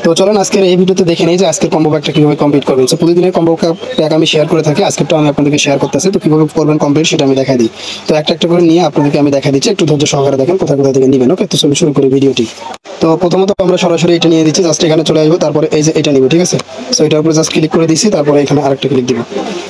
তো চলেন আজকের এই ভিডিওতে দেখে নেই যে আজকের কম্বো প্যাকটা কিভাবে কমপ্লিট করবেন। তো প্রতিদিনের কম্বো প্যাক আমি শেয়ার করে থাকি, আজকেরটা আমি আপনাদেরকে শেয়ার করতেছি। তো কিভাবে করবেন কমপ্লিট সেটা আমি দেখাই দিই। তো একটা একটা করে নিয়ে আপনাদেরকে আমি দেখাই দিচ্ছি, একটু ধৈর্য সহকারে দেখেন কোথায় কোথায় থেকে নেবেন। ওকে, তো চলুন শুরু করি ভিডিওটি। তো প্রথমত আমরা সরাসরি এটা নিয়ে দিচ্ছি, জাস্ট এখানে চলে আসবো, তারপরে এই যে এটা নিব, ঠিক আছে। সো এটার উপরে জাস্ট ক্লিক করে দিচ্ছি, তারপরে এখানে আরেকটা ক্লিক দিব।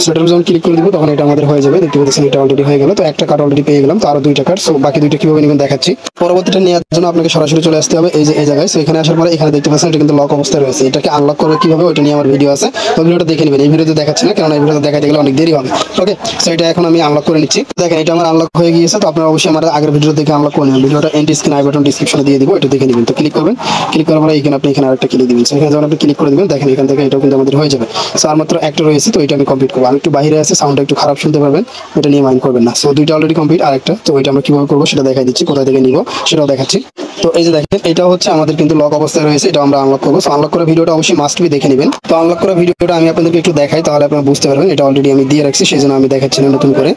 সো এটার উপর যখন ক্লিক করে দিব তখন এটা আমাদের হয়ে যাবে, দেখতে পাচ্ছেন এটা অলরেডি হয়ে গেল। তো একটা কার্ড অলরেডি পেয়ে গেলাম, তো আরো দুইটা কার্ড। সো বাকি দুইটা কিভাবে নেবেন দেখাচ্ছি। পরবর্তীটা নেওয়ার জন্য আপনাকে সরাসরি চলে আসতে হবে এই যে এই জায়গায়। সো এখানে আসার পরে এখানে দেখতে পাচ্ছেন এটা কিন্তু লক অবস্থায় রয়েছে, এটাকে আনলক করবে কিভাবে ওটা নিয়ে আমার ভিডিও আছে, তো ভিডিওটা দেখে নেবেন। এই ভিডিওতে দেখাচ্ছি না, কারণ এই ভিডিওতে দেখাতে গেলে অনেক দেরি হবে। ওকে, সো এটা এখন আমি আনলক করে নিচ্ছি। দেখেন এটা আমার আনলক হয়ে গিয়েছে। তো আপনারা অবশ্যই আমার আগের ভিডিও দেখে আনলক করে নেবেন। ভিডিওটা এন্ড স্ক্রিন আই বাটন ডিসক্রিপশনে দিয়ে দিব, এটা দেখে নেবেন। তো ক্লিক করবেন, ক্লিক করার পরে এখানে আপনি এখানে আরেকটা ক্লিক দিবেন। সো এখানে যখন আপনি ক্লিক করে দিবেন দেখেন এখান থেকে এটাও কিন্তু আমাদের হয়ে যাবে। সো আর মাত্র একটা রয়েছে, তো এটা আমি কমপ্লিট করবো। আমি একটু বাইরে আছে, সাউন্ডটা একটু খারাপ শুনতে পারবেন, এটা নিয়ে মাইন্ড করবেন না। সো দুইটা অলরেডি কমপ্লিট, আরেকটা। তো এটা আমরা কিভাবে করবো সেটা দেখাই দিচ্ছি, কোথা থেকে নিব সেটাও দেখাচ্ছি। তো এই যে দেখেন এটা হচ্ছে আমাদের কিন্তু লক অবস্থায় রয়েছে, এটা আমরা আনলক করবো। সো আনলক করা ভিডিওটা অবশ্যই মাস্ট বি দেখে নেবেন। তো আনলক করা ভিডিওটা আমি আপনাদেরকে একটু দেখাই, তাহলে আপনারা বুঝতে পারবেন। এটা অলরেডি আমি দিয়ে রাখছি, সেই জন্য আমি দেখাচ্ছি না নতুন করে।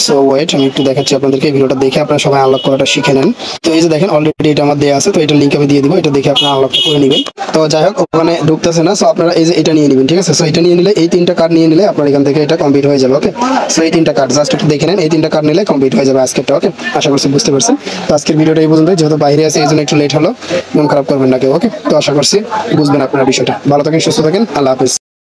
সো ওয়েট, আমি একটু দেখাচ্ছি আপনাদেরকে। ভিডিওটা দেখে আপনারা সবাই আনলক করাটা শিখে নেন। তো এই যে দেখেন অলরেডি এটা আমার দেওয়া আছে, তো এটা লিঙ্ক আমি দিয়ে দিব, এটা দেখে আপনারা আনলকটা করে নেবেন। তো যাই হোক, ওখানে ঢুকতেছে না। সো আপনারা এই যে এটা নিয়ে নেবেন, ঠিক আছে। সো এটা নিয়ে নিলে, এই তিনটা কার্ড নিয়ে নিলে আপনার এখান থেকে এটা কমপ্লিট হয়ে যাবে। ওকে, সো এই তিনটা কার্ড জাস্ট একটু দেখে নেন, এই তিনটা কার্ড নিলে কমপ্লিট হয়ে যাবে আজকেরটা। ওকে, আশা করছি বুঝতে পারছেন। তো আজকের ভিডিওটা এই পর্যন্ত, যেহেতু বাইরে আছে এই জন্য একটু লেট হলো, মন খারাপ করবেন না কেউ। ওকে, তো আশা করছি বুঝবেন আপনারা বিষয়টা। ভালো থাকেন, সুস্থ থাকেন, আল্লাহ হাফেজ।